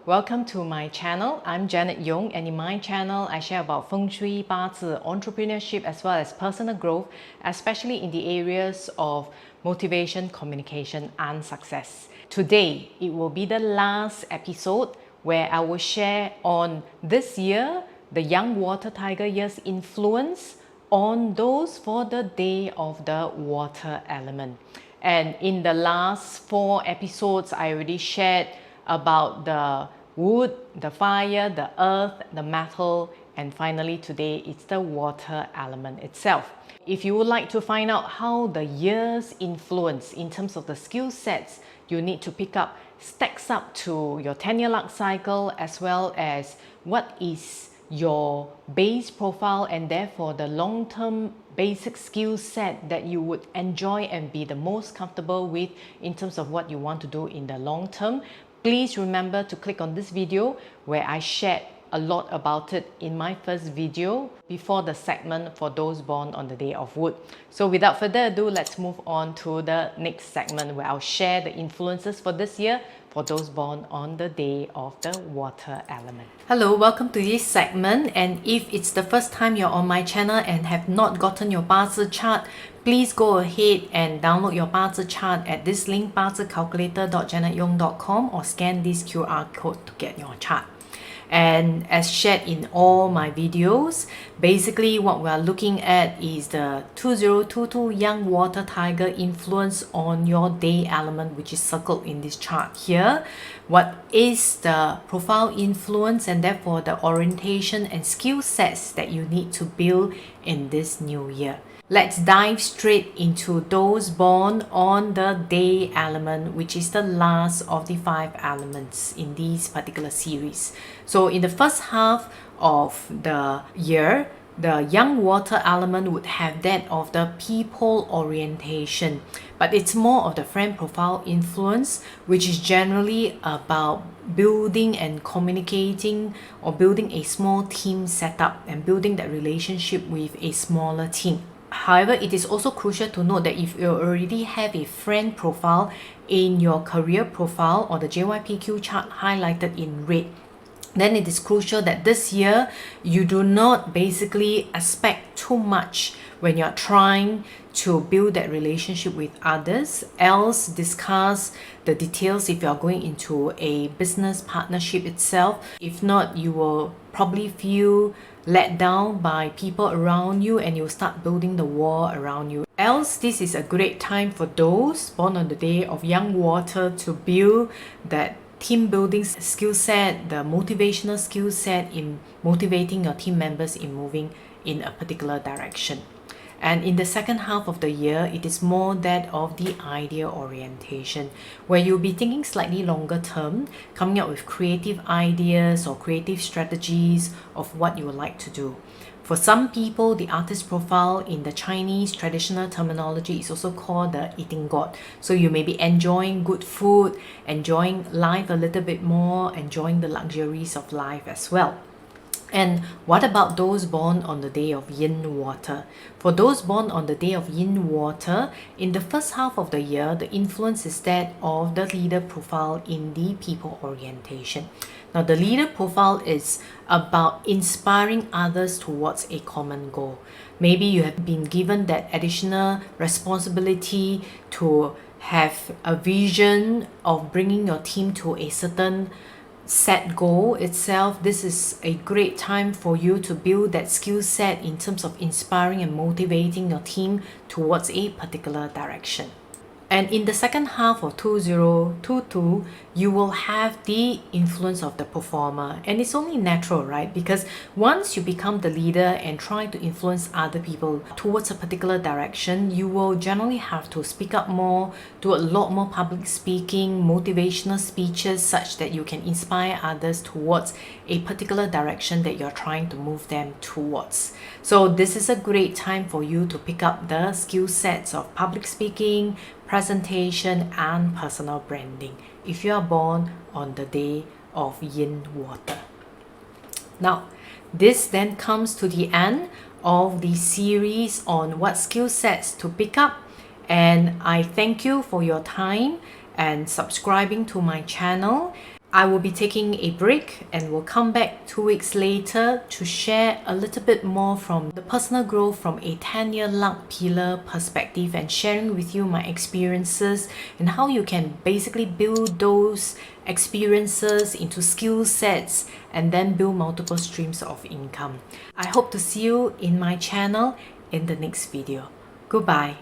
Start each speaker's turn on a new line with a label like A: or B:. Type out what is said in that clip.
A: Welcome to my channel. I'm Janet Yong, and in my channel I share about Feng Shui, Bazi, entrepreneurship as well as personal growth, especially in the areas of motivation, communication and success. Today it will be the last episode where I will share on this year, the young water tiger year's influence on those for the day of the water element. And in the last 4 episodes I already shared about the wood, the fire, the earth, the metal, and finally today it's the water element itself. If you would like to find out how the year's influence in terms of the skill sets you need to pick up stacks up to your 10-year luck cycle, as well as what is your base profile and therefore the long-term basic skill set that you would enjoy and be the most comfortable with in terms of what you want to do in the long term, please remember to click on this video where I shared a lot about it in my first video before the segment for those born on the day of wood. So without further ado, let's move on to the next segment where I'll share the influences for this year for those born on the day of the water element. Hello, welcome to this segment, and if it's the first time you're on my channel and have not gotten your Bazi chart, please go ahead and download your Bazi chart at this link, bazicalculator.janetyong.com, or scan this QR code to get your chart. And as shared in all my videos, basically what we are looking at is the 2022 young water tiger influence on your day element, which is circled in this chart here. What is the profile influence and therefore the orientation and skill sets that you need to build in this new year? Let's dive straight into those born on the day element, which is the last of the 5 elements in this particular series. So in the first half of the year, the young water element would have that of the people orientation, but it's more of the friend profile influence, which is generally about building and communicating or building a small team setup and building that relationship with a smaller team. However, it is also crucial to note that if you already have a friend profile in your career profile or the JYPQ chart highlighted in red, then it is crucial that this year you do not basically expect too much when you're trying to build that relationship with others. Else discuss the details if you're going into a business partnership itself. If not, you will probably feel let down by people around you and you'll start building the wall around you. Else, this is a great time for those born on the day of young water to build that team building skill set, the motivational skill set in motivating your team members in moving in a particular direction. And in the second half of the year, it is more that of the idea orientation, where you'll be thinking slightly longer term, coming up with creative ideas or creative strategies of what you would like to do. For some people, the artist profile in the Chinese traditional terminology is also called the eating god. So you may be enjoying good food, enjoying life a little bit more, enjoying the luxuries of life as well. And what about those born on the day of yin water? For those born on the day of yin water, in the first half of the year, the influence is that of the leader profile in the people orientation. Now, the leader profile is about inspiring others towards a common goal. Maybe you have been given that additional responsibility to have a vision of bringing your team to a certain set goal itself. This is a great time for you to build that skill set in terms of inspiring and motivating your team towards a particular direction. And in the second half of 2022, you will have the influence of the performer. And it's only natural, right? Because once you become the leader and try to influence other people towards a particular direction, you will generally have to speak up more, do a lot more public speaking, motivational speeches, such that you can inspire others towards a particular direction that you're trying to move them towards. So this is a great time for you to pick up the skill sets of public speaking, presentation and personal branding if you are born on the day of yin water. Now, this then comes to the end of the series on what skill sets to pick up, and I thank you for your time and subscribing to my channel. I will be taking a break and will come back 2 weeks later to share a little bit more from the personal growth from a 10-year luck pillar perspective, and sharing with you my experiences and how you can basically build those experiences into skill sets and then build multiple streams of income. I hope to see you in my channel in the next video. Goodbye.